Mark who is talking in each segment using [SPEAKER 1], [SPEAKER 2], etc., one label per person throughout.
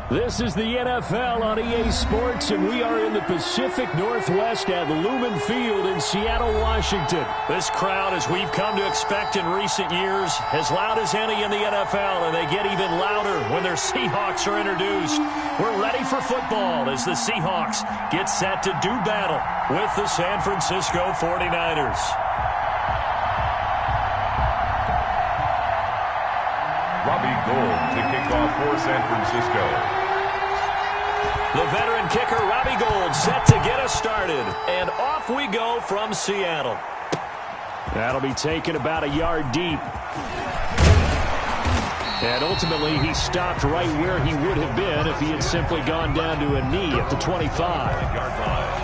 [SPEAKER 1] This is the NFL on EA Sports, and we are in the Pacific Northwest at Lumen Field in Seattle, Washington. This crowd, as we've come to expect in recent years, as loud as any in the NFL, and they get even louder when their Seahawks are introduced. We're ready for football as the Seahawks get set to do battle with the San Francisco 49ers.
[SPEAKER 2] Robbie Gould to kick off for San Francisco.
[SPEAKER 1] The veteran kicker, Robbie Gould, set to get us started. And off we go from Seattle. That'll be taken about a yard deep. And ultimately, he stopped right where he would have been if he had simply gone down to a knee at the 25-yard line.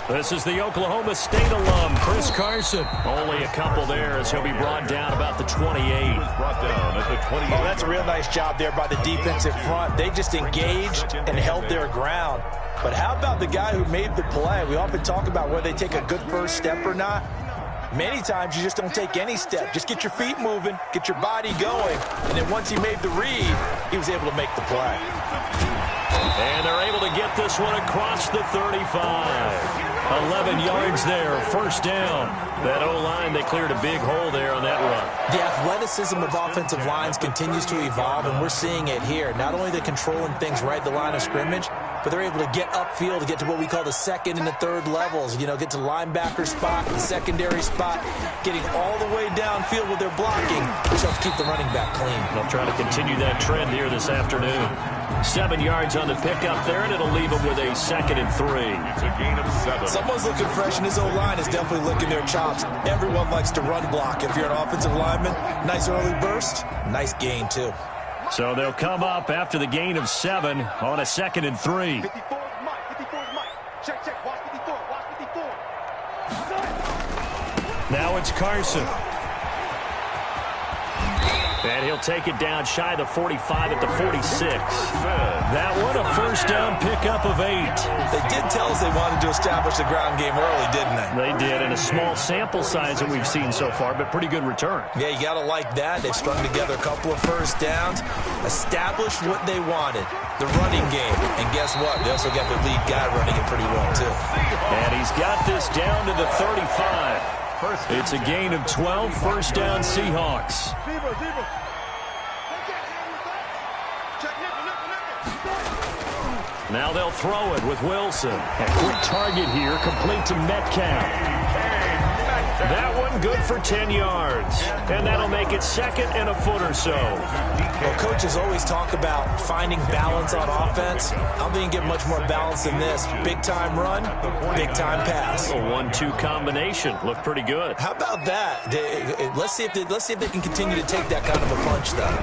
[SPEAKER 1] This is the Oklahoma State alum, Chris Carson. Only a couple there as he'll be brought down about the 28.
[SPEAKER 2] Brought down at the 28.
[SPEAKER 3] Oh, that's a real nice job there by the defensive front. They just engaged and held their ground. But how about the guy who made the play? We often talk about whether they take a good first step or not. Many times you just don't take any step. Just get your feet moving, get your body going. And then once he made the read, he was able to make the play.
[SPEAKER 1] And they're able to get this one across the 35. 11 yards there, first down. That O-line, they cleared a big hole there on that run.
[SPEAKER 3] The athleticism of offensive lines continues to evolve, and we're seeing it here. Not only are they controlling things right at the line of scrimmage, but they're able to get upfield to get to what we call the second and the third levels. You know, get to the linebacker spot, the secondary spot, getting all the way downfield with their blocking, which helps keep the running back clean.
[SPEAKER 1] They'll try to continue that trend here this afternoon. 7 yards on the pickup there, and it'll leave them with a 2nd and 3.
[SPEAKER 2] It's a gain of 7.
[SPEAKER 3] Someone's looking fresh, and his O-line is definitely licking their chops. Everyone likes to run block. If you're an offensive lineman, nice early burst, nice gain too.
[SPEAKER 1] So they'll come up after the gain of 7 on a 2nd and 3.
[SPEAKER 4] 54 is Mike. 54 is Mike. Check. Watch 54. Watch 54.
[SPEAKER 1] Now it's Carson. And he'll take it down shy of the 45 at the 46. That one, a first down pickup of 8.
[SPEAKER 3] They did tell us they wanted to establish the ground game early, didn't they?
[SPEAKER 1] They did, in a small sample size that we've seen so far, but pretty good return.
[SPEAKER 3] Yeah, you got to like that. They've strung together a couple of first downs, established what they wanted, the running game. And guess what? They also got their lead guy running it pretty well, too.
[SPEAKER 1] And he's got this down to the 35. It's a gain of 12, first down Seahawks. Now they'll throw it with Wilson. A quick target here, complete to Metcalf. That one good for 10 yards. And that'll make it 2nd and a foot or so.
[SPEAKER 3] Well, coaches always talk about finding balance on offense. I don't think you can get much more balance than this. Big-time run, big-time pass.
[SPEAKER 1] A 1-2 combination. Looked pretty good.
[SPEAKER 3] How about that? Let's see if they can continue to take that kind of a punch, though.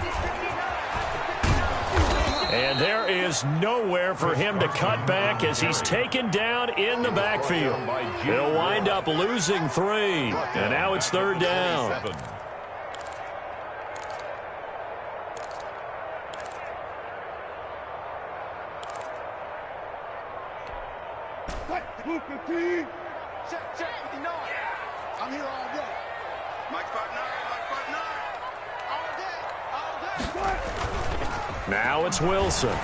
[SPEAKER 1] And there is nowhere for him to cut back as he's taken down in the backfield. They'll wind up losing 3. And now it's 3rd down.
[SPEAKER 4] Check 59. I'm here all day. Mike 59. All day.
[SPEAKER 1] Now it's Wilson.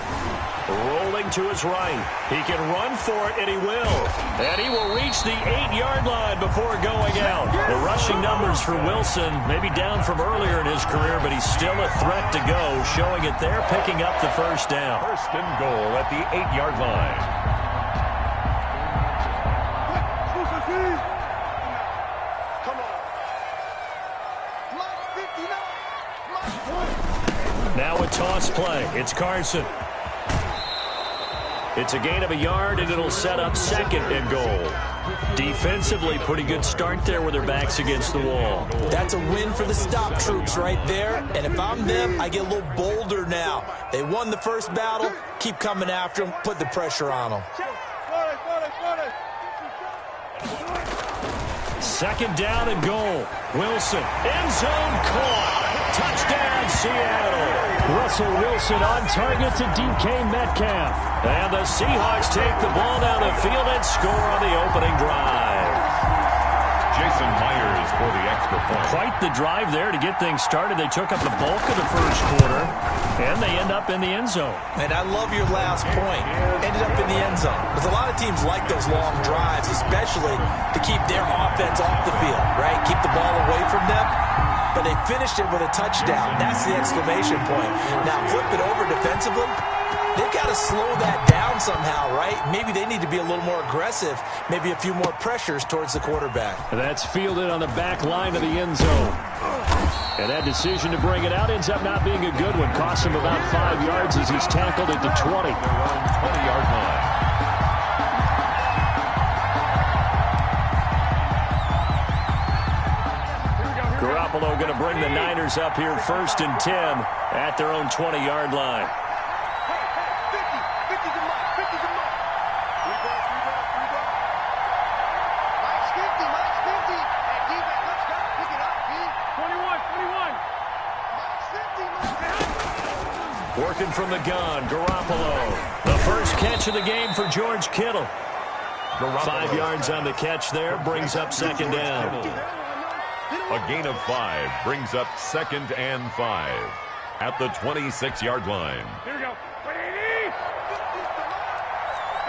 [SPEAKER 1] Rolling to his right. He can run for it, and he will. And he will reach the 8-yard line before going out. The rushing numbers for Wilson maybe down from earlier in his career, but he's still a threat to go, showing it there, picking up the first down.
[SPEAKER 2] First and goal at the 8-yard line.
[SPEAKER 1] Now a toss play. It's Carson. It's a gain of a yard, and it'll set up 2nd and goal. Defensively, pretty good start there with their backs against the wall.
[SPEAKER 3] That's a win for the stop troops right there. And if I'm them, I get a little bolder now. They won the first battle. Keep coming after them. Put the pressure on them.
[SPEAKER 1] Second down and goal. Wilson, end zone caught. Touchdown, Seattle. Russell Wilson on target to DK Metcalf. And the Seahawks take the ball down the field and score on the opening drive.
[SPEAKER 2] Jason Myers for the extra point.
[SPEAKER 1] Quite the drive there to get things started. They took up the bulk of the first quarter, and they end up in the end zone.
[SPEAKER 3] And I love your last point. Ended up in the end zone. Because a lot of teams like those long drives, especially to keep their offense off the field, right? Keep the ball away from them. But they finished it with a touchdown. That's the exclamation point. Now flip it over defensively. They've got to slow that down somehow, right? Maybe they need to be a little more aggressive. Maybe a few more pressures towards the quarterback.
[SPEAKER 1] That's fielded on the back line of the end zone. And that decision to bring it out ends up not being a good one. Costs him about 5 yards as he's tackled at the 20.
[SPEAKER 2] 20-yard line.
[SPEAKER 1] Garoppolo going to bring the Niners up here 1st and 10 at their own 20-yard line. Working from the gun, Garoppolo. The first catch of the game for George Kittle. 5 yards on the catch there, brings up second down.
[SPEAKER 2] A gain of 5 brings up 2nd and 5 at the 26-yard line.
[SPEAKER 4] Here we go. 180.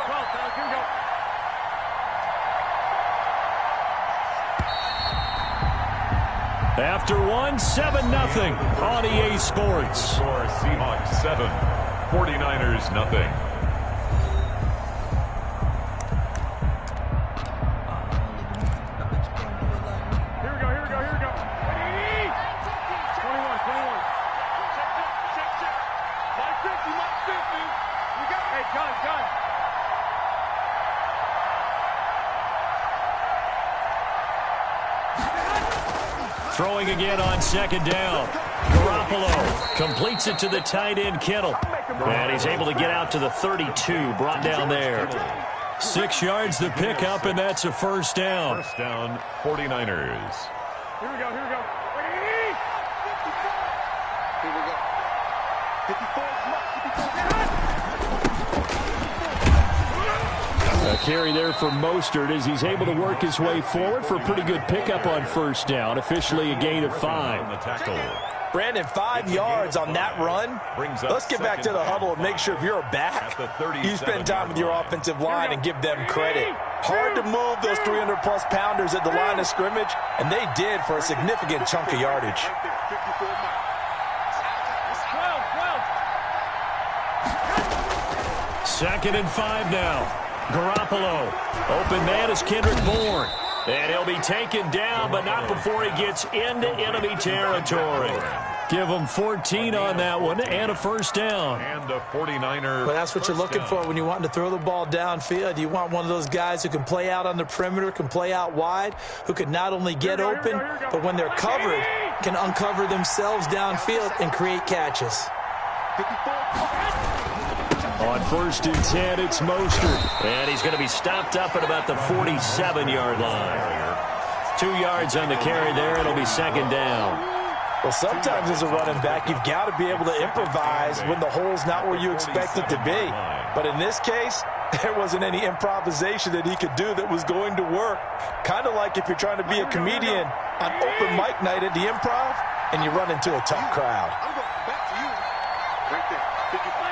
[SPEAKER 4] 12, fellas, here we go.
[SPEAKER 1] After one, 7-0 on EA Sports.
[SPEAKER 2] For Seahawks 7, 49ers nothing.
[SPEAKER 4] Here we go, here we go, here we go. 180. 21, 21. Check. 550, 550. We got it. Hey, gun.
[SPEAKER 1] Throwing again on second down. Garoppolo completes it to the tight end, Kittle. And he's able to get out to the 32, brought down there. 6 yards the pickup, and that's a first down.
[SPEAKER 2] First down, 49ers.
[SPEAKER 4] Here we go, here we go. 180. 54. Here we go. 54 is left. 54.
[SPEAKER 1] A carry there for Mostert as he's able to work his way forward for a pretty good pickup on first down. Officially a gain of 5.
[SPEAKER 2] On the tackle.
[SPEAKER 3] Brandon, 5 yards on that run. Let's get back to the huddle and make sure if you're a back, you spend time with your offensive line and give them credit. Hard to move those 300-plus pounders at the line of scrimmage, and they did for a significant chunk of yardage.
[SPEAKER 1] 2nd and 5 now. Garoppolo. Open man is Kendrick Bourne. And he'll be taken down, but not before he gets into enemy territory. Give him 14 on that one and a first down.
[SPEAKER 2] And a 49er.
[SPEAKER 3] But that's what you're looking for when you want to throw the ball downfield. You want one of those guys who can play out on the perimeter, can play out wide, who can not only get open, but when they're covered, can uncover themselves downfield and create catches.
[SPEAKER 1] On 1st and 10, it's Mostert. And he's going to be stopped up at about the 47-yard line. 2 yards on the carry there. It'll be second down.
[SPEAKER 3] Well, sometimes as a running back, you've got to be able to improvise when the hole's not where you expect it to be. But in this case, there wasn't any improvisation that he could do that was going to work. Kind of like if you're trying to be a comedian on open mic night at the Improv and you run into a tough crowd.
[SPEAKER 4] I'm going back to you. Right there. 55.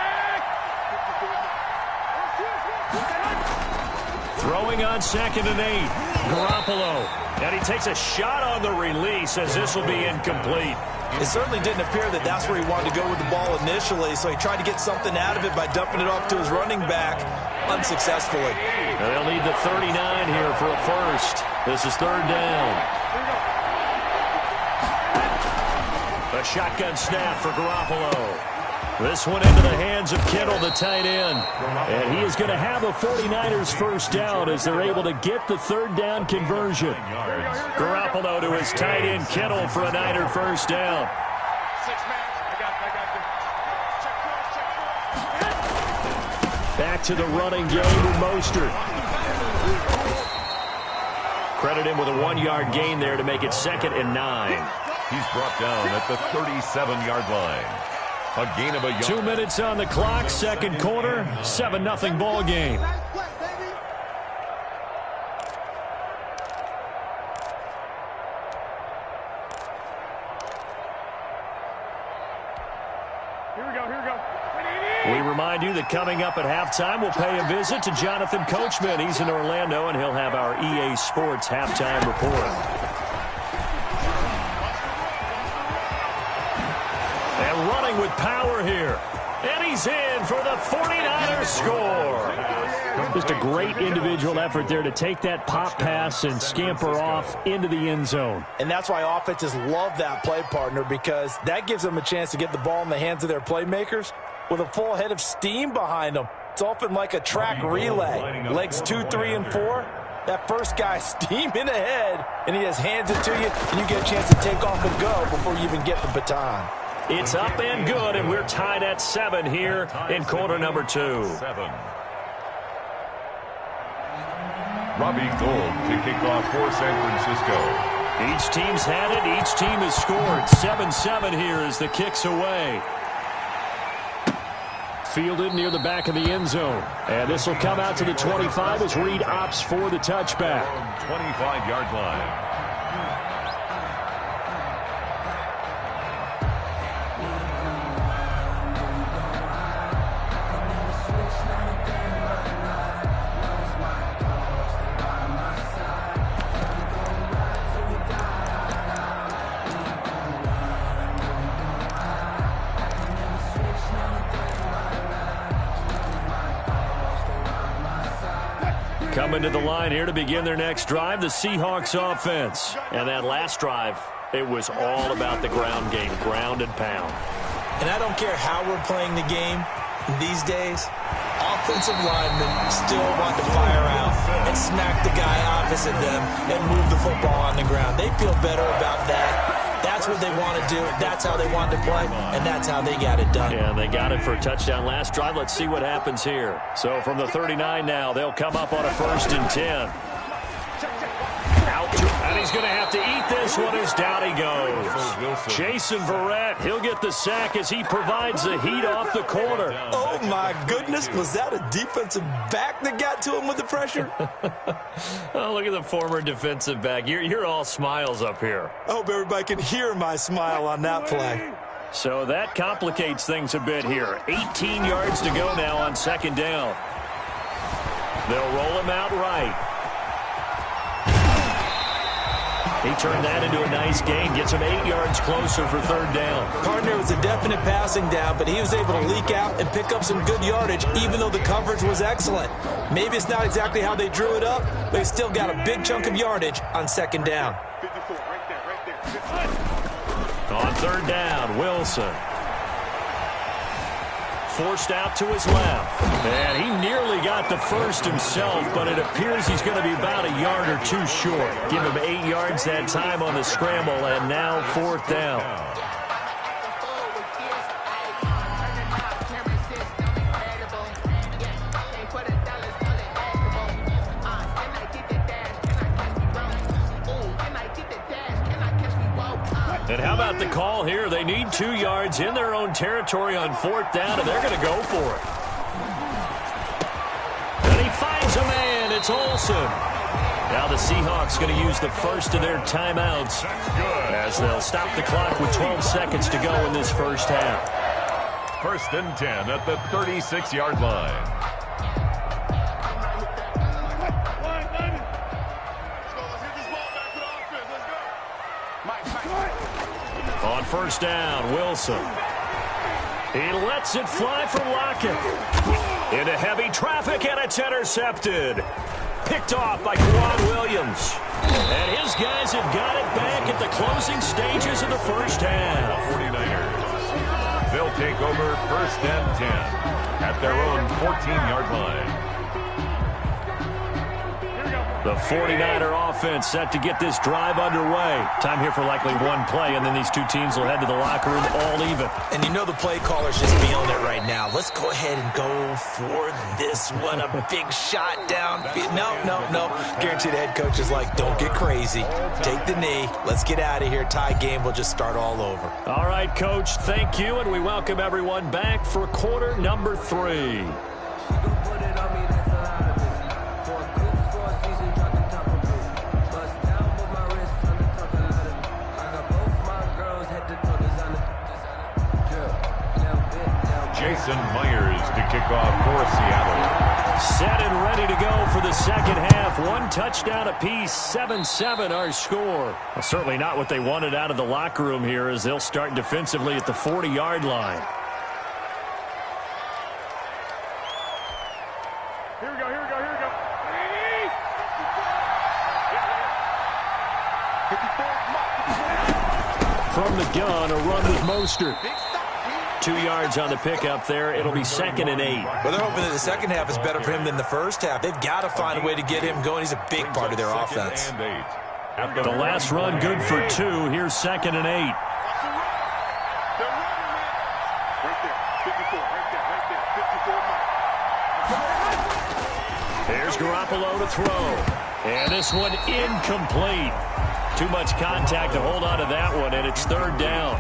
[SPEAKER 1] Throwing on 2nd and 8. Garoppolo. And he takes a shot on the release as this will be incomplete.
[SPEAKER 3] It certainly didn't appear that that's where he wanted to go with the ball initially, so he tried to get something out of it by dumping it off to his running back unsuccessfully.
[SPEAKER 1] And they'll need the 39 here for a first. This is 3rd down. A shotgun snap for Garoppolo. This one into the hands of Kittle, the tight end. And he is going to have a 49ers first down as they're able to get the 3rd down conversion. Garoppolo to his tight end, Kittle, for a Niner first down. Back to the running game with Mostert. Credit him with a 1-yard gain there to make it 2nd and 9.
[SPEAKER 2] He's brought down at the 37-yard line. A gain of a yard.
[SPEAKER 1] 2 minutes on the clock, second quarter, 7-0 ball game. We remind you that coming up at halftime, we'll pay a visit to Jonathan Coachman. He's in Orlando, and he'll have our EA Sports halftime report. And running with power here. And he's in for the 49ers score. Just a great individual effort there to take that pop pass and scamper off into the end zone.
[SPEAKER 3] And that's why offenses love that play, partner, because that gives them a chance to get the ball in the hands of their playmakers with a full head of steam behind them. It's often like a track relay. Legs 2, 3, and 4. That first guy steaming ahead, and he just hands it to you, and you get a chance to take off and go before you even get the baton.
[SPEAKER 1] It's up and good, and we're tied at 7 here in quarter number 2.
[SPEAKER 2] Robbie Gould to kick off for San Francisco.
[SPEAKER 1] Each team's had it. Each team has scored. 7-7 here as the kick's away. Fielded near the back of the end zone. And this will come out to the 25 as Reed opts for the touchback.
[SPEAKER 2] 25-yard line.
[SPEAKER 1] Coming to the line here to begin their next drive, the Seahawks offense. And that last drive, it was all about the ground game, ground and pound.
[SPEAKER 3] And I don't care how we're playing the game these days, offensive linemen still want to fire out and smack the guy opposite them and move the football on the ground. They feel better about that. That's what they want to do. That's how they want to play, and that's how they got it done.
[SPEAKER 1] Yeah, they got it for a touchdown last drive. Let's see what happens here. So from the 39 now, they'll come up on a 1st and 10. Out to, and he's going to have to eat this one as down he goes. Jason Verrett, he'll get the sack as he provides the heat off the corner.
[SPEAKER 3] Oh, my goodness. Was that a defensive back that got to him with the pressure?
[SPEAKER 1] Oh, look at the former defensive back. You're all smiles up here.
[SPEAKER 3] I hope everybody can hear my smile on that play.
[SPEAKER 1] So that complicates things a bit here. 18 yards to go now on 2nd down. They'll roll him out right. He turned that into a nice gain, gets him 8 yards closer for 3rd down.
[SPEAKER 3] Partner, was a definite passing down, but he was able to leak out and pick up some good yardage, even though the coverage was excellent. Maybe it's not exactly how they drew it up, but he still got a big chunk of yardage on 2nd down.
[SPEAKER 1] On 3rd down, Wilson. Forced out to his left. And he nearly got the first himself, but it appears he's going to be about a yard or 2 short. Give him 8 yards that time on the scramble, and now 4th down. And how about the call here? They need 2 yards in their own territory on 4th down, and they're going to go for it. And he finds a man. It's Olsen. Now the Seahawks going to use the first of their timeouts as they'll stop the clock with 12 seconds to go in this first half.
[SPEAKER 2] 1st and 10 at the 36-yard line.
[SPEAKER 1] On 1st down, Wilson. He lets it fly from Lockett. Into heavy traffic, and it's intercepted. Picked off by Kwan Williams. And his guys have got it back at the closing stages of the first half.
[SPEAKER 2] 49ers. They'll take over 1st and 10 at their own 14-yard line.
[SPEAKER 1] The 49er offense set to get this drive underway. Time here for likely one play, and then these two teams will head to the locker room all even.
[SPEAKER 3] And you know the play caller's just feeling it right now. Let's go ahead and go for this one. A big shot down. No. Guarantee the head coach is like, don't get crazy. Take the knee. Let's get out of here. Tie game. We'll just start all over.
[SPEAKER 1] All right, Coach, thank you, and we welcome everyone back for quarter number 3.
[SPEAKER 2] Jason Myers to kick off for Seattle.
[SPEAKER 1] Set and ready to go for the second half. One touchdown apiece, 7-7 our score. Well, certainly not what they wanted out of the locker room here as they'll start defensively at the 40-yard line.
[SPEAKER 4] Here we go.
[SPEAKER 1] From the gun, a run with Mostert. 2 yards on the pickup there. It'll be 2nd and 8.
[SPEAKER 3] Well, they're hoping that the second half is better for him than the first half. They've got to find a way to get him going. He's a big part of their offense.
[SPEAKER 1] The last run good for 2. Here's 2nd and 8. Here's Garoppolo to throw. And this one incomplete. Too much contact to hold on to that one, and it's 3rd down.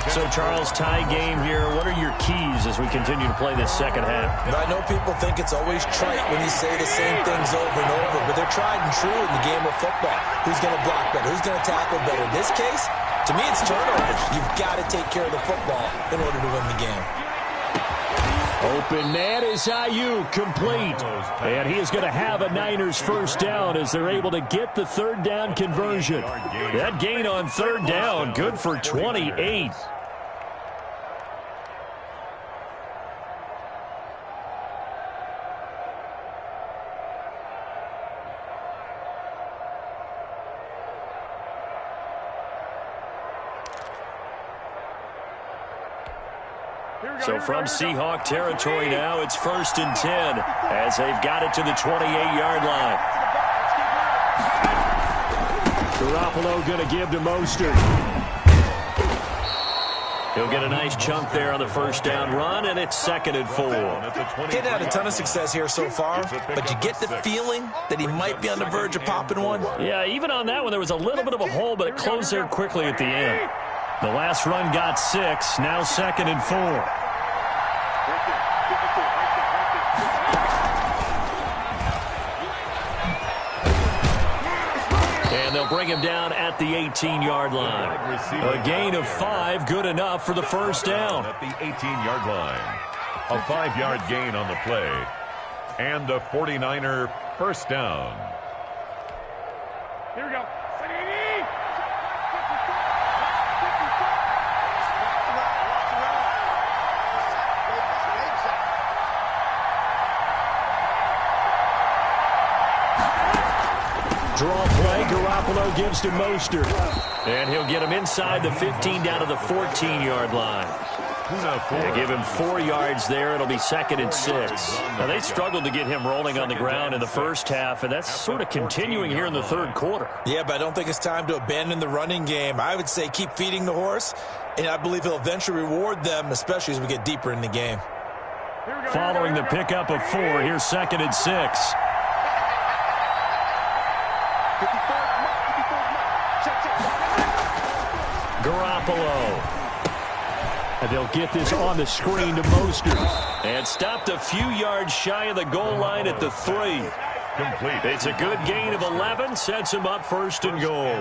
[SPEAKER 1] So, Charles, tie game here. What are your keys as we continue to play this second half?
[SPEAKER 3] I know people think it's always trite when you say the same things over and over, but they're tried and true in the game of football. Who's going to block better? Who's going to tackle better? In this case, to me, it's turnovers. You've got to take care of the football in order to win the game.
[SPEAKER 1] Open man is Ayuk, complete. And he is going to have a Niners first down as they're able to get the 3rd down conversion. That gain on 3rd down, good for 28. So from Seahawk territory now, it's 1st and 10 as they've got it to the 28-yard line. Garoppolo going to give to Mostert. He'll get a nice chunk there on the first down run, and it's 2nd and 4.
[SPEAKER 3] He's had a ton of success here so far, but you get the feeling that he might be on the verge of popping one.
[SPEAKER 1] Yeah, even on that one, there was a little bit of a hole, but it closed there quickly at the end. The last run got 6, now 2nd and 4. And they'll bring him down at the 18-yard line. A gain of 5, good enough for the first down.
[SPEAKER 2] At the 18-yard line. A 5-yard gain on the play. And a 49er first down.
[SPEAKER 4] Here we go.
[SPEAKER 1] Draw play, Garoppolo gives to Mostert. And he'll get him inside the 15 down to the 14-yard line. They give him 4 yards there. It'll be 2nd and 6. Now, they struggled to get him rolling on the ground in the first half, and that's sort of continuing here in the 3rd quarter.
[SPEAKER 3] Yeah, but I don't think it's time to abandon the running game. I would say keep feeding the horse, and I believe he'll eventually reward them, especially as we get deeper in the game.
[SPEAKER 1] Following the pickup of 4, here's 2nd and 6. Garoppolo. And they'll get this on the screen to Mostert. And stopped a few yards shy of the goal line at the 3.
[SPEAKER 2] Complete.
[SPEAKER 1] It's a good gain of 11, sets him up 1st and goal.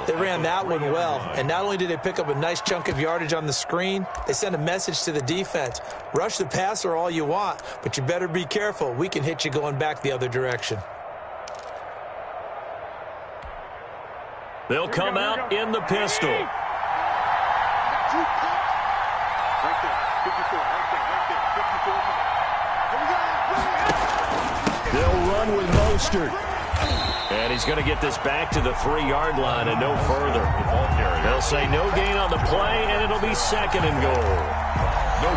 [SPEAKER 3] They ran that one well, and not only did they pick up a nice chunk of yardage on the screen, they sent a message to the defense. Rush the passer all you want, but you better be careful. We can hit you going back the other direction.
[SPEAKER 1] They'll come out in the pistol. They'll run with Mostert. And he's going to get this back to the 3-yard line and no further. They'll say no gain on the play, and it'll be 2nd and goal.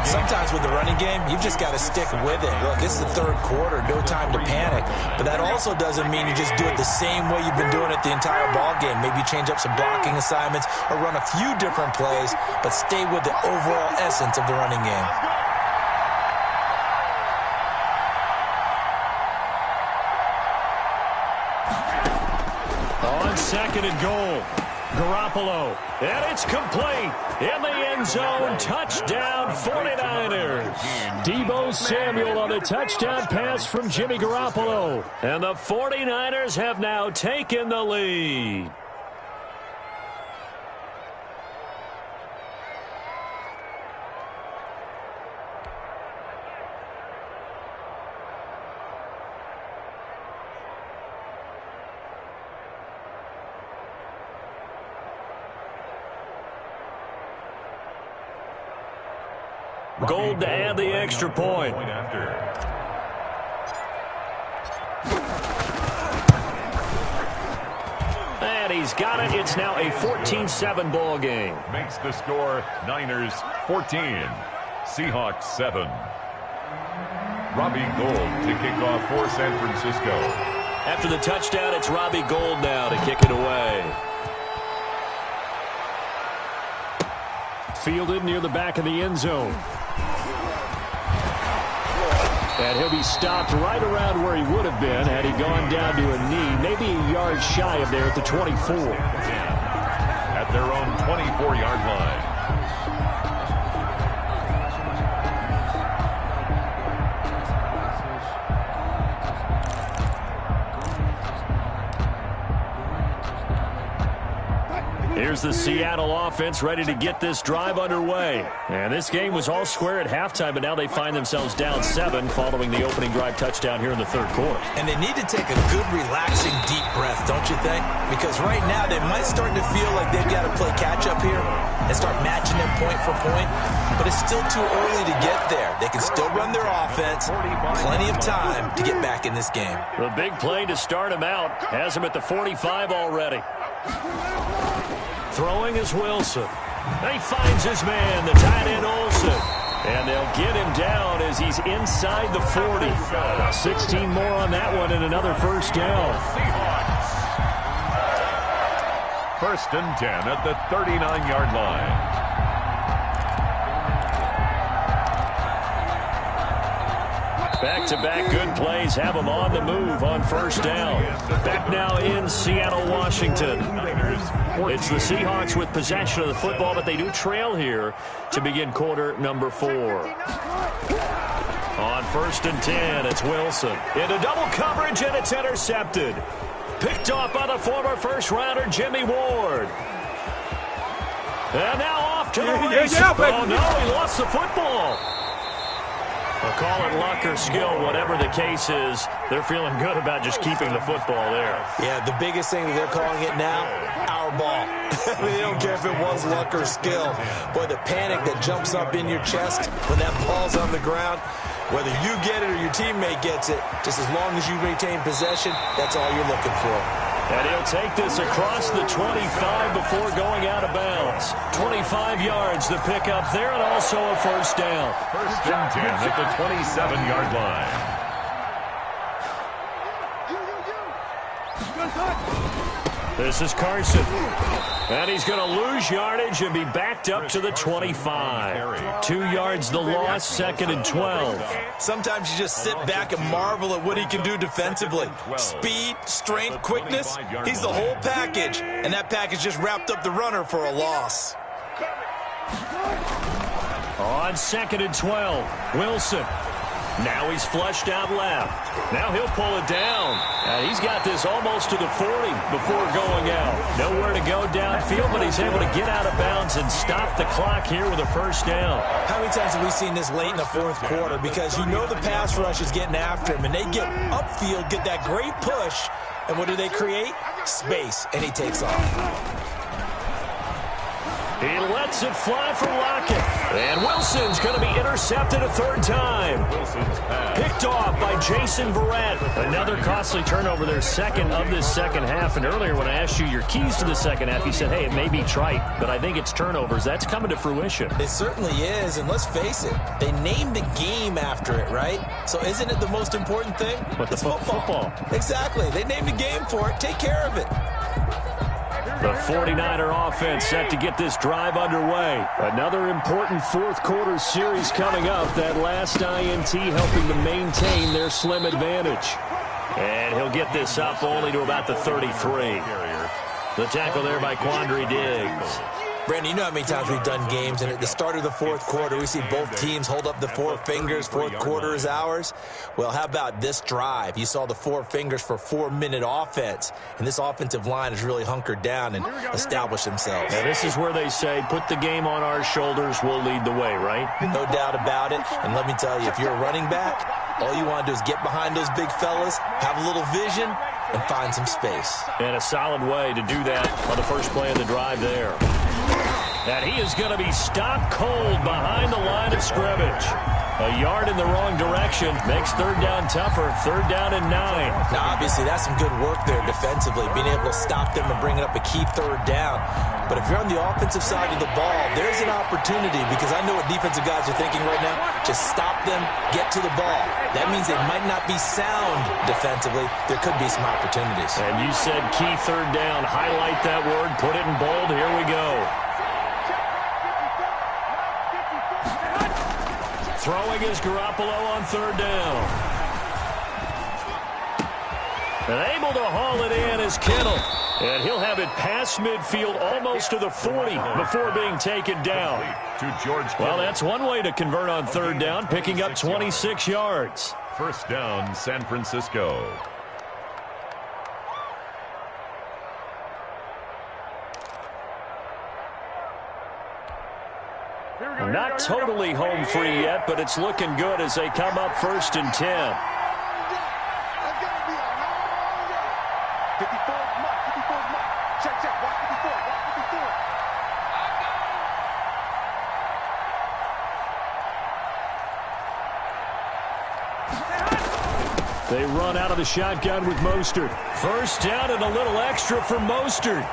[SPEAKER 3] Sometimes with the running game, you've just got to stick with it. Look, it's the third quarter, no time to panic. But that also doesn't mean you just do it the same way you've been doing it the entire ball game. Maybe change up some blocking assignments or run a few different plays, but stay with the overall essence of the running game.
[SPEAKER 1] On second and goal, Garoppolo, and it's complete in the end zone. Touchdown, 49ers. Deebo Samuel on the touchdown pass from Jimmy Garoppolo, and the 49ers have now taken the lead. Gold to add the extra point. And he's got it. It's now a 14-7 ball game.
[SPEAKER 2] Makes the score Niners 14, Seahawks 7. Robbie Gould to kick off for San Francisco.
[SPEAKER 1] After the touchdown, it's Robbie Gould now to kick it away. Fielded near the back of the end zone. And he'll be stopped right around where he would have been had he gone down to a knee, maybe a yard shy of there at the 24.
[SPEAKER 2] At their own 24-yard line.
[SPEAKER 1] Here's the Seattle offense ready to get this drive underway. And this game was all square at halftime, but now they find themselves down 7 following the opening drive touchdown here in the third quarter.
[SPEAKER 3] And they need to take a good, relaxing, deep breath, don't you think? Because right now they might start to feel like they've got to play catch-up here and start matching them point for point. But it's still too early to get there. They can still run their offense. Plenty of time to get back in this game.
[SPEAKER 1] The big play to start him out has him at the 45 already. Throwing is Wilson. He finds his man, the tight end Olsen. And they'll get him down as he's inside the 40. 16 more on that one and another first down.
[SPEAKER 2] First and 10 at the 39-yard line.
[SPEAKER 1] Back-to-back good plays have them on the move on first down. Back now in Seattle, Washington. It's the Seahawks with possession of the football, but they do trail here to begin quarter number 4. On first and 10, it's Wilson. Into double coverage, and it's intercepted. Picked off by the former first-rounder, Jimmy Ward. And now off to the races. Oh, no, he lost the football. We'll call it luck or skill, whatever the case is. They're feeling good about just keeping the football there.
[SPEAKER 3] Yeah, the biggest thing that they're calling it now, our ball. They don't care if it was luck or skill. Boy, the panic that jumps up in your chest when that ball's on the ground, whether you get it or your teammate gets it, just as long as you retain possession, that's all you're looking for.
[SPEAKER 1] And he'll take this across the 25 before going out of bounds. 25 yards the pickup there, and also a first down.
[SPEAKER 2] First and 10 at the 27-yard line.
[SPEAKER 1] This is Carson. And he's going to lose yardage and be backed up to the 25. 2 yards the loss, second and 12.
[SPEAKER 3] Sometimes you just sit back and marvel at what he can do defensively. Speed, strength, quickness, he's the whole package. And that package just wrapped up the runner for a loss.
[SPEAKER 1] On second and 12, Wilson. Now he's flushed out left. Now he'll pull it down. He's got this almost to the 40 before going out. Nowhere to go downfield, but he's able to get out of bounds and stop the clock here with a first down.
[SPEAKER 3] How many times have we seen this late in the fourth quarter? Because you know the pass rush is getting after him, and they get upfield, get that great push, and what do they create? Space, and he takes off.
[SPEAKER 1] He lets it fly for Lockett. And Wilson's going to be intercepted a third time.
[SPEAKER 2] Wilson's pass.
[SPEAKER 1] Picked off by Jason Verrett. Another costly turnover, their second of this second half. And earlier when I asked you your keys to the second half, you said, hey, it may be trite, but I think it's turnovers. That's coming to fruition.
[SPEAKER 3] It certainly is, and let's face it, they named the game after it, right? So isn't it the most important thing?
[SPEAKER 1] But
[SPEAKER 3] it's
[SPEAKER 1] football.
[SPEAKER 3] Exactly. They named a game for it. Take care of it.
[SPEAKER 1] The 49er offense set to get this drive underway. Another important fourth quarter series coming up. That last INT helping to maintain their slim advantage. And he'll get this up only to about the 33. The tackle there by Quandre Diggs.
[SPEAKER 3] Brandon, you know how many times we've done games, and at the start of the fourth quarter, we see both teams hold up the four fingers, fourth quarter is ours. Well, how about this drive? You saw the four fingers for 4-minute offense, and this offensive line has really hunkered down and established themselves.
[SPEAKER 1] Now, this is where they say, put the game on our shoulders, we'll lead the way, right?
[SPEAKER 3] No doubt about it, and let me tell you, if you're a running back, all you want to do is get behind those big fellas, have a little vision, and find some space.
[SPEAKER 1] And a solid way to do that on the first play of the drive there. And he is going to be stopped cold behind the line of scrimmage. A yard in the wrong direction makes third down tougher. Third down and 9.
[SPEAKER 3] Now, obviously, that's some good work there defensively, being able to stop them and bring it up a key third down. But if you're on the offensive side of the ball, there's an opportunity, because I know what defensive guys are thinking right now. Just stop them, get to the ball. That means they might not be sound defensively. There could be some opportunities.
[SPEAKER 1] And you said key third down. Highlight that word. Put it in bold. Here we go. Throwing is Garoppolo on third down. And able to haul it in is Kittle. And he'll have it past midfield almost to the 40 before being taken down.
[SPEAKER 2] To George Kittle.
[SPEAKER 1] Well, that's one way to convert on third down, picking up 26 yards.
[SPEAKER 2] First down, San Francisco.
[SPEAKER 1] Not totally home free yet, but it's looking good as they come up first and 10.
[SPEAKER 4] 54, check, watch 54,
[SPEAKER 1] They run out of the shotgun with Mostert. First down and a little extra for Mostert.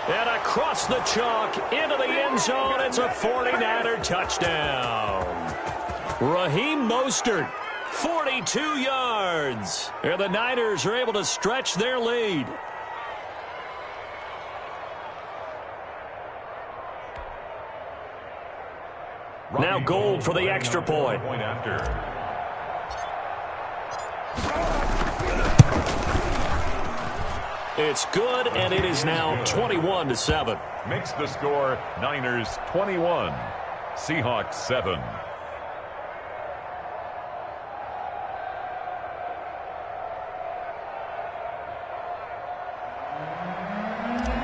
[SPEAKER 1] And across the chalk into the end zone. It's a 49er touchdown. Raheem Mostert, 42 yards. And the Niners are able to stretch their lead. Now Gold for the extra point.
[SPEAKER 2] Point after.
[SPEAKER 1] It's good, and it is now 21-7.
[SPEAKER 2] Makes the score Niners 21, Seahawks 7.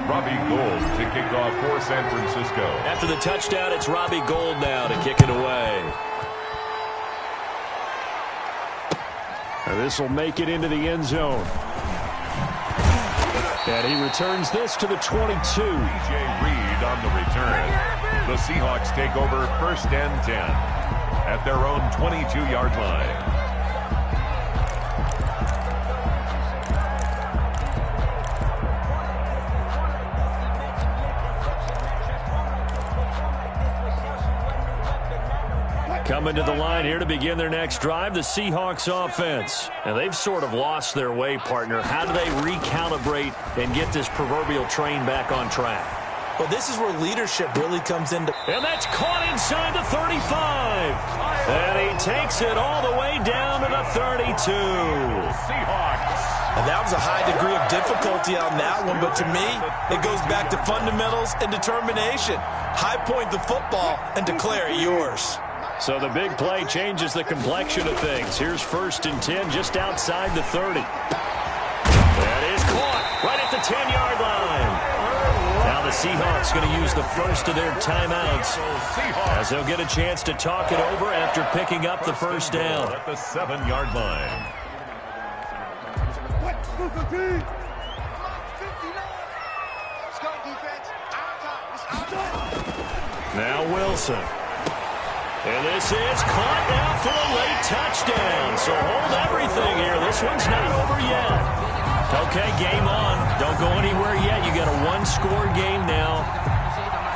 [SPEAKER 2] Robbie Gould to kick off for San Francisco.
[SPEAKER 1] After the touchdown, it's Robbie Gould now to kick it away. And this will make it into the end zone. And he returns this to the 22.
[SPEAKER 2] DJ Reed on the return. The Seahawks take over first and 10 at their own 22-yard line.
[SPEAKER 1] Coming to the line here to begin their next drive, the Seahawks offense. And they've sort of lost their way, partner. How do they recalibrate and get this proverbial train back on track?
[SPEAKER 3] Well, this is where leadership really comes into...
[SPEAKER 1] And that's caught inside the 35. And he takes it all the way down to the 32.
[SPEAKER 2] Seahawks.
[SPEAKER 3] And that was a high degree of difficulty on that one, but to me, it goes back to fundamentals and determination. High point the football and declare it yours.
[SPEAKER 1] So the big play changes the complexion of things. Here's first and 10 just outside the 30. That is caught right at the 10-yard line. Now the Seahawks going to use the first of their timeouts as they'll get a chance to talk it over after picking up the first down.
[SPEAKER 2] At the 7-yard line.
[SPEAKER 4] Let's go, defense. Our time.
[SPEAKER 1] Now Wilson. And this is caught now for a late touchdown. So hold everything here. This one's not over yet. Okay, game on. Don't go anywhere yet. You got a one-score game now.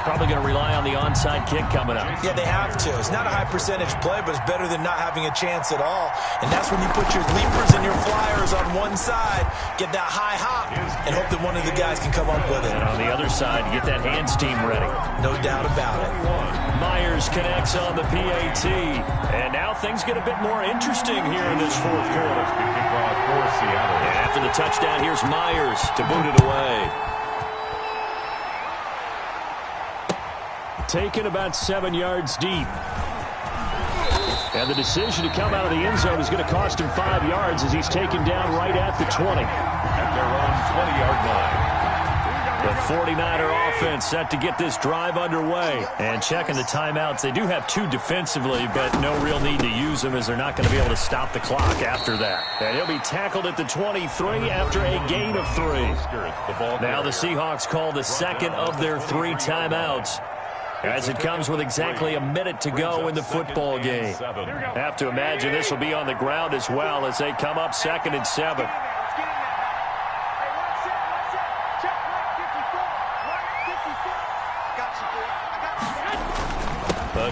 [SPEAKER 1] Probably going to rely on the onside kick coming up.
[SPEAKER 3] Yeah, they have to. It's not a high-percentage play, but it's better than not having a chance at all. And that's when you put your leapers and your flyers on one side, get that high hop, and hope that one of the guys can come up with it.
[SPEAKER 1] And on the other side, get that hands team ready.
[SPEAKER 3] No doubt about it.
[SPEAKER 1] Myers connects on the PAT. And now things get a bit more interesting here in this fourth quarter. And after the touchdown, here's Myers to boot it away. Taken about 7 yards deep. And the decision to come out of the end zone is going to cost him 5 yards as he's taken down right at the 20.
[SPEAKER 2] At their own 20-yard line.
[SPEAKER 1] The 49er offense set to get this drive underway. And checking the timeouts, they do have 2 defensively, but no real need to use them as they're not going to be able to stop the clock after that. And he'll be tackled at the 23 after a gain of 3. Now the Seahawks call the second of their 3 timeouts, as it comes with exactly a minute to go in the football game. Have to imagine this will be on the ground as well as they come up 2nd and 7.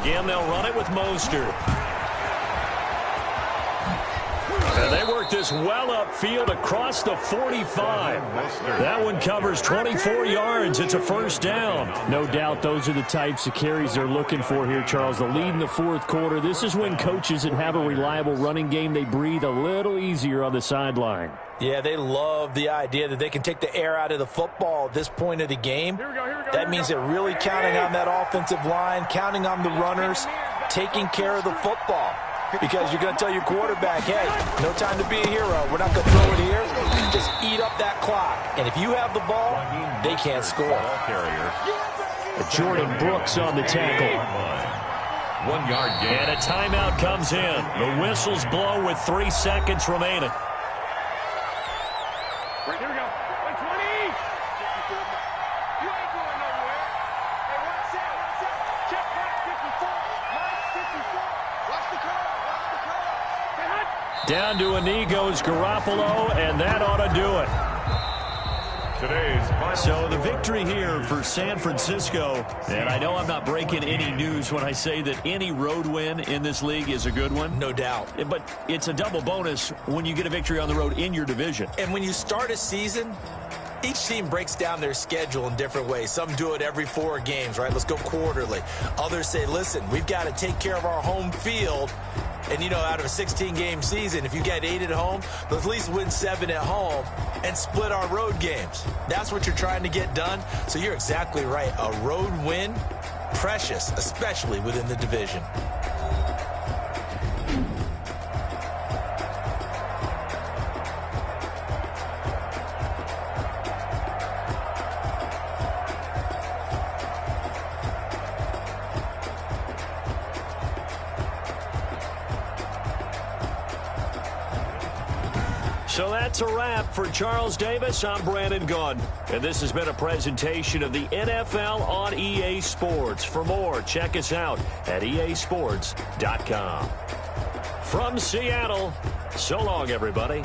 [SPEAKER 1] Again, they'll run it with Mostert. And they work this well upfield across the 45. That one covers 24 yards. It's a first down. No doubt those are the types of carries they're looking for here, Charles. The lead in the fourth quarter. This is when coaches that have a reliable running game, they breathe a little easier on the sideline.
[SPEAKER 3] Yeah, they love the idea that they can take the air out of the football at this point of the game. That means they're really counting on that offensive line, counting on the runners, taking care of the football. Because you're going to tell your quarterback, hey, no time to be a hero. We're not going to throw it here. Just eat up that clock. And if you have the ball, they can't score.
[SPEAKER 1] Jordan Brooks on the tackle.
[SPEAKER 2] 1 yard gain.
[SPEAKER 1] And a timeout comes in. The whistles blow with 3 seconds remaining.
[SPEAKER 4] Here we go. 120. You ain't going nowhere. Hey, one set. Check back 54. Line 54. Watch the car. Hey, Hunt.
[SPEAKER 1] Down to a knee goes Garoppolo, and that ought to do it. So the victory here for San Francisco, and I know I'm not breaking any news when I say that any road win in this league is a good one.
[SPEAKER 3] No doubt.
[SPEAKER 1] But it's a double bonus when you get a victory on the road in your division.
[SPEAKER 3] And when you start a season, each team breaks down their schedule in different ways. Some do it every 4 games, right? Let's go quarterly. Others say, listen, we've got to take care of our home field. And, you know, out of a 16-game season, if you get 8 at home, let's at least win 7 at home and split our road games. That's what you're trying to get done. So you're exactly right. A road win, precious, especially within the division.
[SPEAKER 1] So that's a wrap for Charles Davis. I'm Brandon Gunn. And this has been a presentation of the NFL on EA Sports. For more, check us out at easports.com. From Seattle, so long, everybody.